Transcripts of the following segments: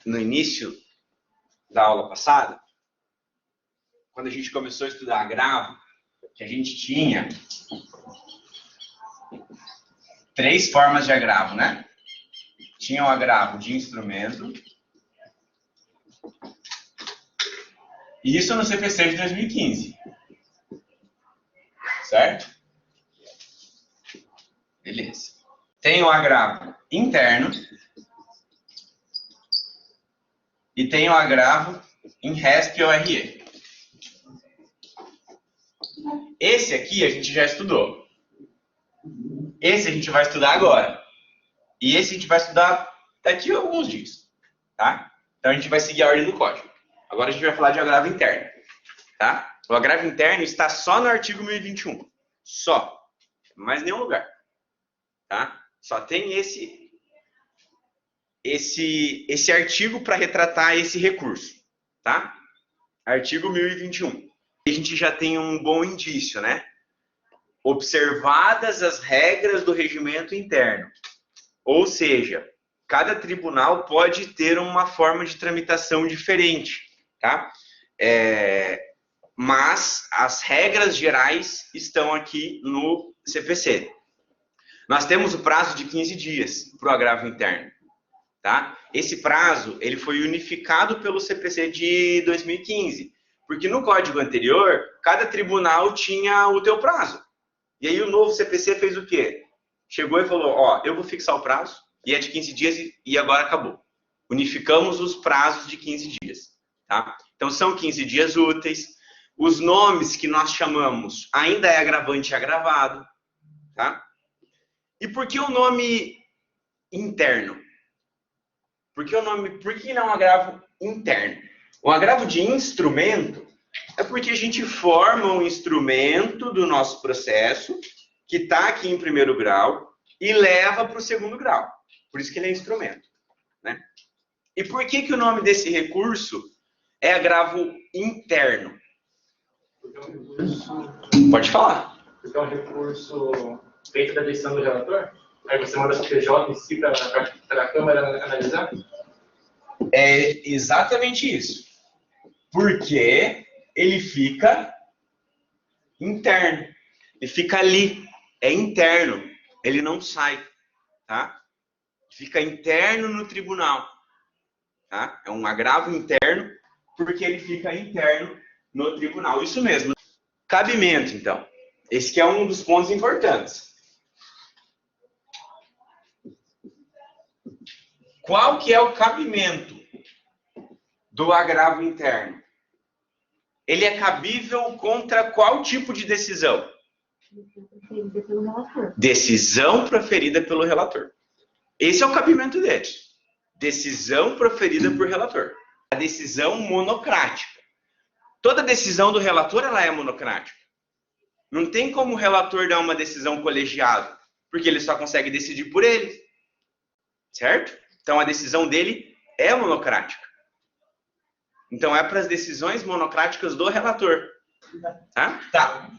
no início da aula passada, quando a gente começou a estudar agravo, que a gente tinha 3 formas de agravo, né? Tinha o agravo de instrumento. E isso no CPC de 2015. Certo? Beleza. Tem o agravo interno. E tem o agravo em RESP ou RE. Esse aqui a gente já estudou. Esse a gente vai estudar agora. E esse a gente vai estudar daqui a alguns dias. Tá? Então a gente vai seguir a ordem do código. Agora a gente vai falar de agravo interno. Tá? O agravo interno está só no artigo 1021. Só. Mais nenhum lugar. Tá? Só tem esse artigo para retratar esse recurso. Tá? Artigo 1021. A gente já tem um bom indício, né? Observadas as regras do regimento interno. Ou seja, cada tribunal pode ter uma forma de tramitação diferente, tá? Mas as regras gerais estão aqui no CPC. Nós temos o prazo de 15 dias para o agravo interno, tá? Esse prazo ele foi unificado pelo CPC de 2015, porque no código anterior, cada tribunal tinha o teu prazo. E aí o novo CPC fez o quê? Chegou e falou, ó, eu vou fixar o prazo, e é de 15 dias e agora acabou. Unificamos os prazos de 15 dias. Tá? Então são 15 dias úteis. Os nomes que nós chamamos ainda é agravante e agravado. Tá? E por que o nome interno? Por que não é um agravo interno? O agravo de instrumento é porque a gente forma um instrumento do nosso processo que está aqui em primeiro grau e leva para o segundo grau. Por isso que ele é instrumento. Né? E por que o nome desse recurso é agravo interno? Porque é um recurso... Pode falar. Porque é um recurso feito da decisão do relator? Aí você manda para o PJ em si para a Câmara analisar? É exatamente isso. Porque ele fica interno. Ele fica ali. É interno. Ele não sai. Tá? Fica interno no tribunal. Tá? É um agravo interno porque ele fica interno no tribunal. Isso mesmo. Cabimento, então. Esse que é um dos pontos importantes. Qual que é o cabimento do agravo interno? Ele é cabível contra qual tipo de decisão? Decisão proferida pelo relator. Esse é o cabimento dele. Decisão proferida por relator. A decisão monocrática. Toda decisão do relator ela é monocrática. Não tem como o relator dar uma decisão colegiada, porque ele só consegue decidir por ele. Certo? Então a decisão dele é monocrática. Então é para as decisões monocráticas do relator. Tá?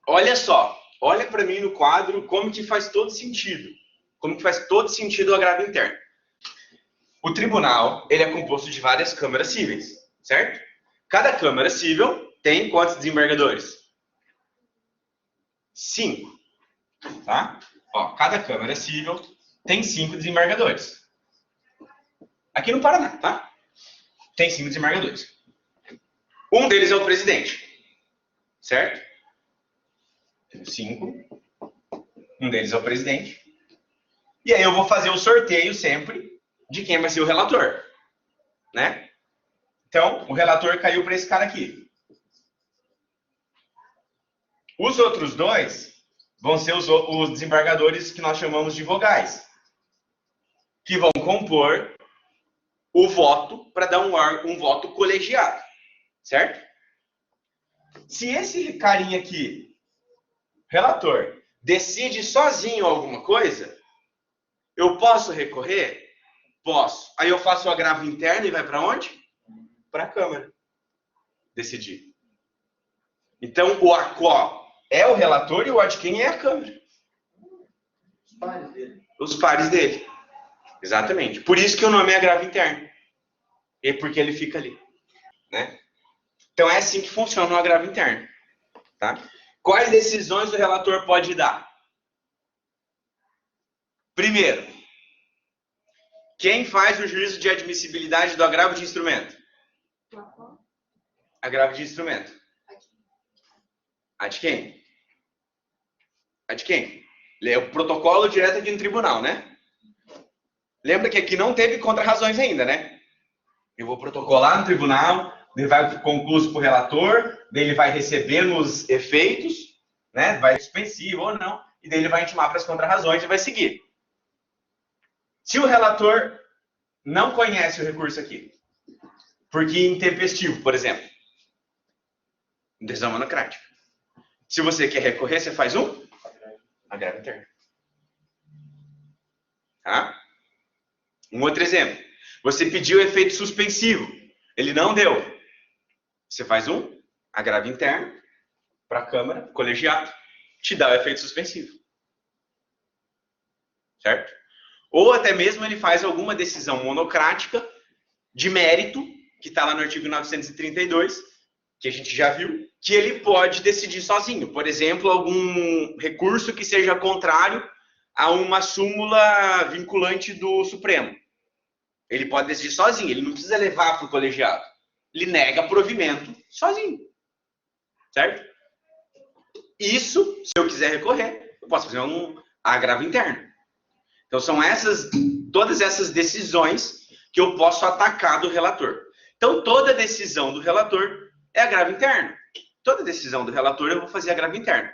Olha só. Olha para mim no quadro como que faz todo sentido. Como que faz todo sentido o agravo interno. O tribunal ele é composto de várias câmaras cíveis. Certo? Cada câmara cível tem quantos desembargadores? 5. Tá? Ó, cada câmara cível tem 5 desembargadores. Aqui no Paraná, tá? Tem 5 desembargadores. Um deles é o presidente. Certo? 5. Um deles é o presidente. E aí eu vou fazer o sorteio sempre de quem vai ser o relator. Né? Então, o relator caiu para esse cara aqui. Os outros 2 vão ser os desembargadores que nós chamamos de vogais, que vão compor o voto para dar um voto colegiado, certo? Se esse carinha aqui, relator, decide sozinho alguma coisa, eu posso recorrer? Posso. Aí eu faço o agravo interno e vai para onde? Para a Câmara decidir. Então, o ACO é o relator e o ADQUEM é a Câmara. Os pares dele. Os pares dele. Exatamente. Por isso que o nome é agravo interno. e porque ele fica ali, né? Então é assim que funciona o agravo interno, tá? Quais decisões o relator pode dar? Primeiro, quem faz o juízo de admissibilidade do agravo de instrumento? Agravo de instrumento. A de quem? A de quem? É o protocolo direto aqui no tribunal, né? Lembra que aqui não teve contra-razões ainda, né? Eu vou protocolar no tribunal, ele vai concluso para o relator, daí ele vai receber nos efeitos, né? Vai suspensivo ou não, e daí ele vai intimar para as contra-razões e vai seguir. Se o relator não conhece o recurso aqui, porque intempestivo, por exemplo, decisão monocrática. Se você quer recorrer, você faz um agravo interno. Tá? Um outro exemplo. Você pediu efeito suspensivo. Ele não deu. Você faz um agravo interno para a Câmara, colegiado, te dá o efeito suspensivo. Certo? Ou até mesmo ele faz alguma decisão monocrática de mérito, que está lá no artigo 932, que a gente já viu, que ele pode decidir sozinho. Por exemplo, algum recurso que seja contrário a uma súmula vinculante do Supremo. Ele pode decidir sozinho, ele não precisa levar para o colegiado. Ele nega provimento sozinho. Certo? Isso, se eu quiser recorrer, eu posso fazer um agravo interno. Então, são todas essas decisões que eu posso atacar do relator. Então, toda decisão do relator é agravo interno. Toda decisão do relator eu vou fazer agravo interno.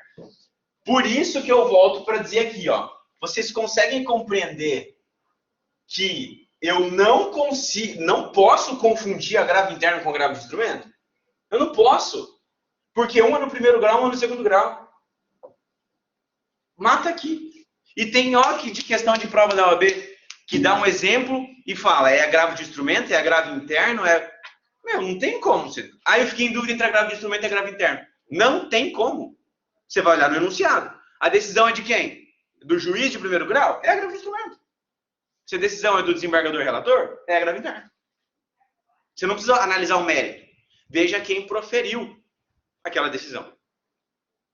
Por isso que eu volto para dizer aqui, ó. Vocês conseguem compreender que eu não posso confundir agravo interno com agravo de instrumento? Eu não posso. Porque um é no primeiro grau, um é no segundo grau. Mata aqui. E tem que de questão de prova da OAB que dá um exemplo e fala, é agravo de instrumento, é agravo interno, Meu, não tem como. Aí eu fiquei em dúvida entre agravo de instrumento e agravo interno. Não tem como. Você vai olhar no enunciado. A decisão é de quem? Do juiz de primeiro grau? É agravo de instrumento. Se a decisão é do desembargador relator, é agravo interno. Você não precisa analisar o mérito. Veja quem proferiu aquela decisão.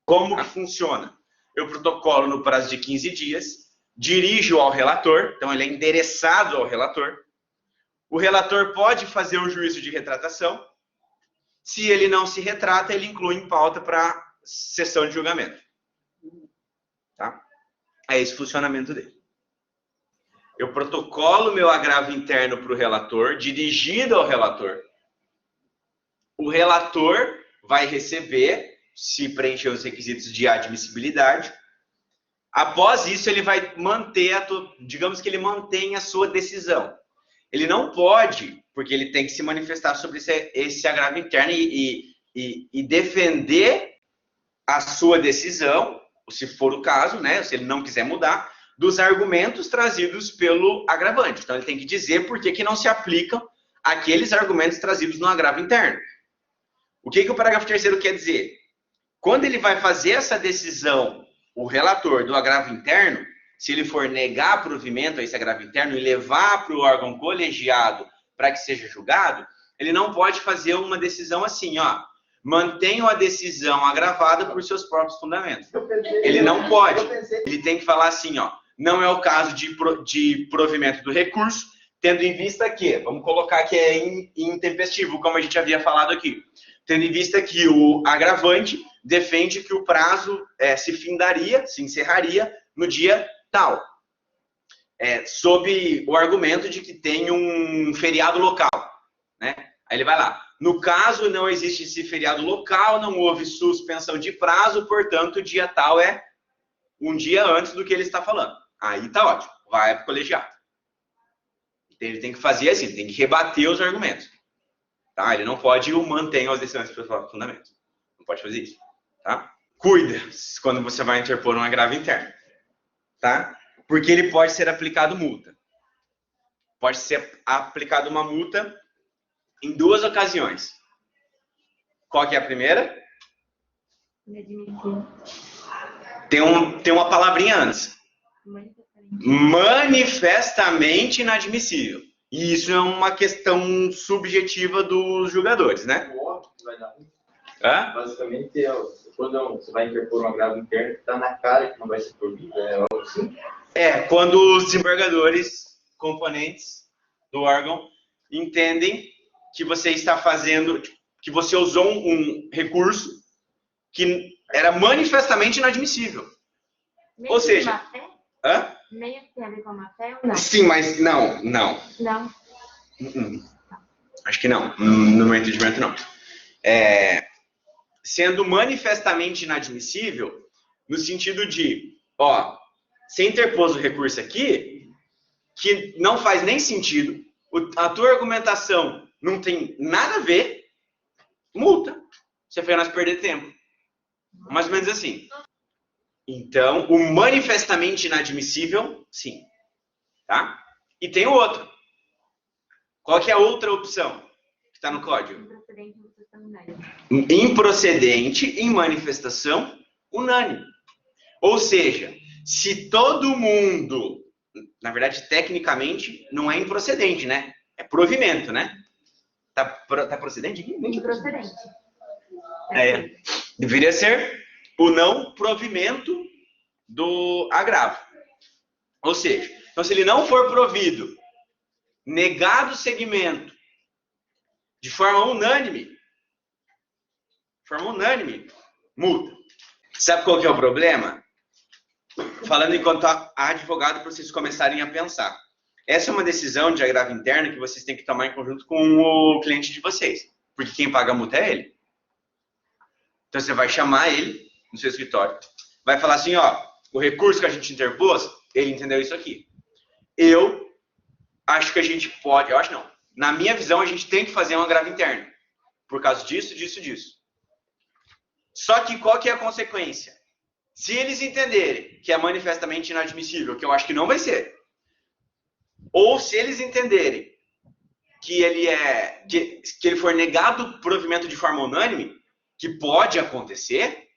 Como que funciona? Eu protocolo no prazo de 15 dias, dirijo ao relator, então ele é endereçado ao relator. O relator pode fazer o juízo de retratação. Se ele não se retrata, ele inclui em pauta para sessão de julgamento. Tá? É esse o funcionamento dele. Eu protocolo meu agravo interno para o relator, dirigido ao relator. O relator vai receber, se preencher os requisitos de admissibilidade. Após isso, ele vai manter, digamos que ele mantém a sua decisão. Ele não pode, porque ele tem que se manifestar sobre esse agravo interno e defender a sua decisão, se for o caso, né, se ele não quiser mudar, dos argumentos trazidos pelo agravante. Então, ele tem que dizer por que não se aplicam aqueles argumentos trazidos no agravo interno. O que o parágrafo 3º quer dizer? Quando ele vai fazer essa decisão, o relator do agravo interno, se ele for negar provimento a esse agravo interno e levar para o órgão colegiado para que seja julgado, ele não pode fazer uma decisão assim, ó, mantenha a decisão agravada por seus próprios fundamentos. Ele não pode. Ele tem que falar assim, ó, não é o caso de provimento do recurso, tendo em vista que, vamos colocar que é intempestivo, como a gente havia falado aqui, tendo em vista que o agravante defende que o prazo se encerraria no dia tal, sob o argumento de que tem um feriado local, né? Aí ele vai lá. No caso, não existe esse feriado local, não houve suspensão de prazo, portanto, o dia tal é um dia antes do que ele está falando. Aí tá ótimo, vai para o colegiado. Ele tem que fazer assim, tem que rebater os argumentos. Tá? Ele não pode manter as decisões pelos próprios fundamentos. Não pode fazer isso. Tá? Cuida quando você vai interpor um agravo interno. Tá? Porque ele pode ser aplicado multa. Pode ser aplicado uma multa em 2 ocasiões. Qual que é a primeira? Tem uma palavrinha antes. Manifestamente inadmissível. E isso é uma questão subjetiva dos julgadores, né? Óbvio que vai dar ruim. Hã? Basicamente, quando você vai interpor um agravo interno, está na cara que não vai ser proibido, é algo assim. Quando os desembargadores, componentes do órgão, entendem que você está fazendo, que você usou um recurso que era manifestamente inadmissível. Meio Ou seja, má fé? hã? Meio que tem a ver com a má fé ou não? Sim, mas não. Não. Acho que não. No meu entendimento, não. Sendo manifestamente inadmissível, no sentido de, você interpôs o recurso aqui, que não faz nem sentido, a tua argumentação não tem nada a ver, multa. Você fez nós perder tempo. Mais ou menos assim. Então, o manifestamente inadmissível, sim. Tá? E tem o outro. Qual que é a outra opção que está no código? Improcedente, manifestação unânime. Improcedente em manifestação unânime. Ou seja, se todo mundo, na verdade, tecnicamente, não é improcedente, né? É provimento, né? Tá procedente? Improcedente. Deveria ser o não provimento do agravo. Ou seja, então se ele não for provido, negado o segmento de forma unânime, multa. Sabe qual que é o problema? Falando enquanto advogado, para vocês começarem a pensar. Essa é uma decisão de agravo interno que vocês têm que tomar em conjunto com o cliente de vocês. Porque quem paga a multa é ele. Então você vai chamar ele no seu escritório, vai falar assim, o recurso que a gente interpôs, ele entendeu isso aqui. Eu acho que a gente pode, eu acho não. Na minha visão, a gente tem que fazer um agravo interno. Por causa disso, disso. Só que qual que é a consequência? Se eles entenderem que é manifestamente inadmissível, que eu acho que não vai ser, ou se eles entenderem que ele for negado o provimento de forma unânime, que pode acontecer,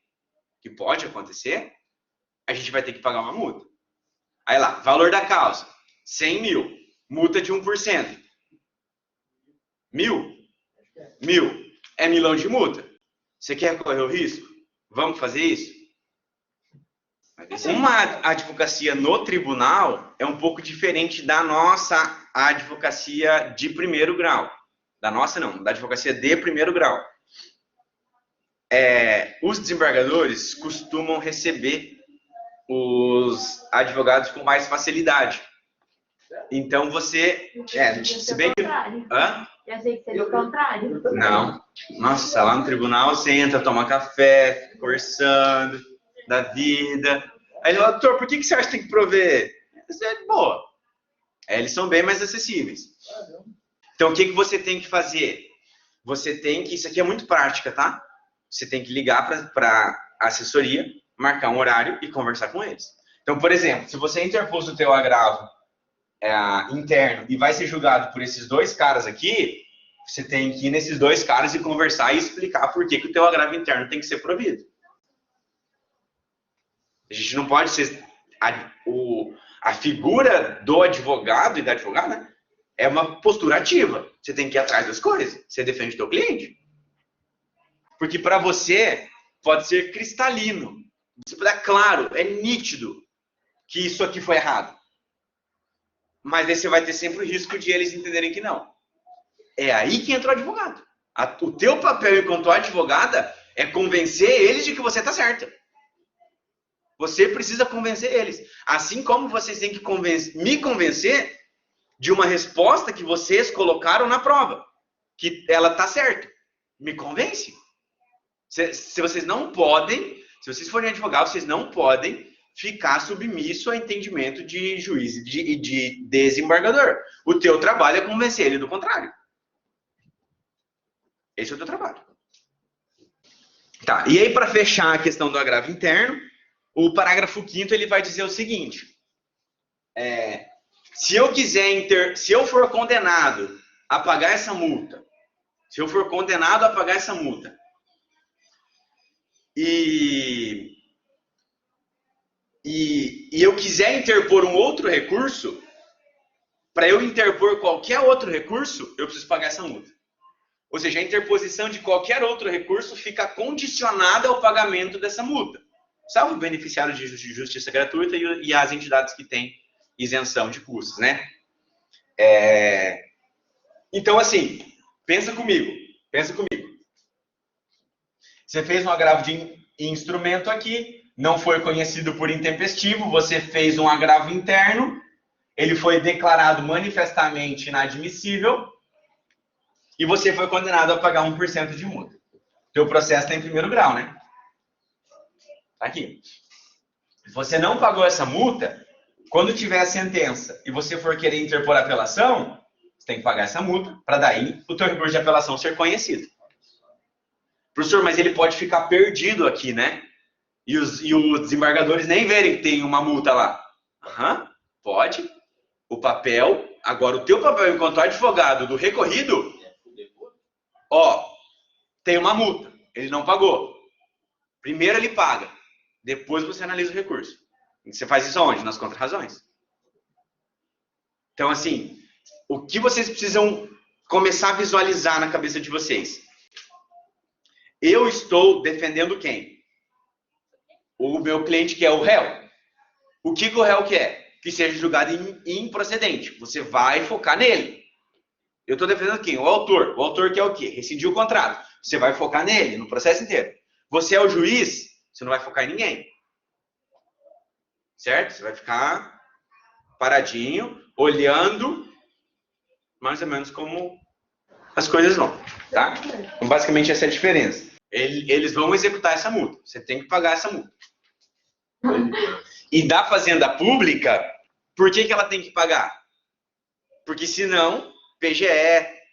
a gente vai ter que pagar uma multa. Aí lá, valor da causa, 100 mil, multa de 1%. Mil é milão de multa. Você quer correr o risco? Vamos fazer isso? Uma advocacia no tribunal é um pouco diferente da nossa advocacia de primeiro grau. Da nossa não, da advocacia de primeiro grau. Os desembargadores costumam receber os advogados com mais facilidade. Então você... se bem que... Hã? Eu achei que seria o contrário. Não. Nossa, lá no tribunal você entra, toma café, conversando da vida. Aí ele fala, doutor, por que você acha que tem que prover? Isso é boa. Eles são bem mais acessíveis. Então o que você tem que fazer? Você tem que... Isso aqui é muito prática, tá? Você tem que ligar para a assessoria, marcar um horário e conversar com eles. Então, por exemplo, se você interpôs o teu agravo interno e vai ser julgado por esses dois caras aqui, você tem que ir nesses dois caras e conversar e explicar por que o teu agravo interno tem que ser provido. A gente não pode ser... A figura do advogado e da advogada, né, é uma postura ativa. Você tem que ir atrás das coisas. Você defende o teu cliente. Porque para você pode ser cristalino. Você pode dar claro, é nítido que isso aqui foi errado. Mas aí você vai ter sempre o risco de eles entenderem que não. É aí que entra o advogado. O teu papel enquanto advogada é convencer eles de que você está certa. Você precisa convencer eles. Assim como vocês têm que me convencer de uma resposta que vocês colocaram na prova. Que ela está certa. Me convence. Se vocês não podem, se vocês forem advogados, vocês não podem ficar submisso a entendimento de juiz e de desembargador. O teu trabalho é convencer ele do contrário. Esse é o teu trabalho. Tá, e aí para fechar a questão do agravo interno, o parágrafo 5º ele vai dizer o seguinte: se eu for condenado a pagar essa multa, e eu quiser interpor um outro recurso, para eu interpor qualquer outro recurso, eu preciso pagar essa multa. Ou seja, a interposição de qualquer outro recurso fica condicionada ao pagamento dessa multa, salvo o beneficiário de justiça gratuita e as entidades que têm isenção de custos, né? Então, assim, pensa comigo. Você fez um agravo de instrumento aqui, não foi conhecido por intempestivo, você fez um agravo interno, ele foi declarado manifestamente inadmissível e você foi condenado a pagar 1% de multa. Teu processo está em primeiro grau, né? Tá aqui. Se você não pagou essa multa, quando tiver a sentença e você for querer interpor a apelação, você tem que pagar essa multa para daí o teu recurso de apelação ser conhecido. Professor, mas ele pode ficar perdido aqui, né? E os desembargadores nem verem que tem uma multa lá. Pode. O papel, agora o teu papel enquanto advogado do recorrido, tem uma multa. Ele não pagou. Primeiro ele paga. Depois você analisa o recurso. E você faz isso aonde? Nas contrarrazões. Então, assim, o que vocês precisam começar a visualizar na cabeça de vocês? Eu estou defendendo quem? O meu cliente, que é o réu. O que o réu quer? Que seja julgado improcedente. Você vai focar nele. Eu estou defendendo quem? O autor. O autor quer o quê? Rescindir o contrato. Você vai focar nele, no processo inteiro. Você é o juiz, você não vai focar em ninguém. Certo? Você vai ficar paradinho, olhando mais ou menos como as coisas vão. Tá? Então, basicamente, essa é a diferença. Eles vão executar essa multa. Você tem que pagar essa multa. E da fazenda pública, por que ela tem que pagar? Porque senão, PGE,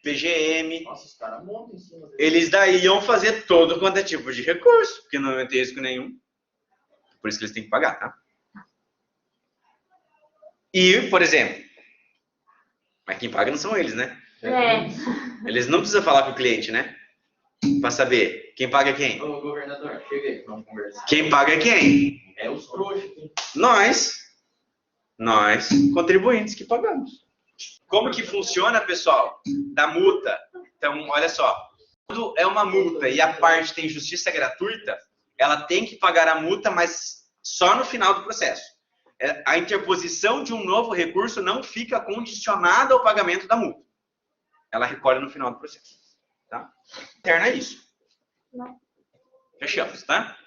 PGM, Nossa, os caras montam em cima dele. eles daí iam fazer todo quanto é tipo de recurso, porque não tem risco nenhum. Por isso que eles têm que pagar, tá? E, por exemplo, mas quem paga não são eles, né? Eles não precisam falar com o cliente, né? Pra saber quem paga quem. Ô, governador, chega aí, vamos conversar. Quem paga é quem? É os trouxas aqui. Nós, contribuintes que pagamos. Como que funciona, pessoal, da multa? Então, olha só. Quando é uma multa e a parte tem justiça gratuita, ela tem que pagar a multa, mas só no final do processo. A interposição de um novo recurso não fica condicionada ao pagamento da multa. Ela recolhe no final do processo. Tá? Interna é isso. Fechamos, tá?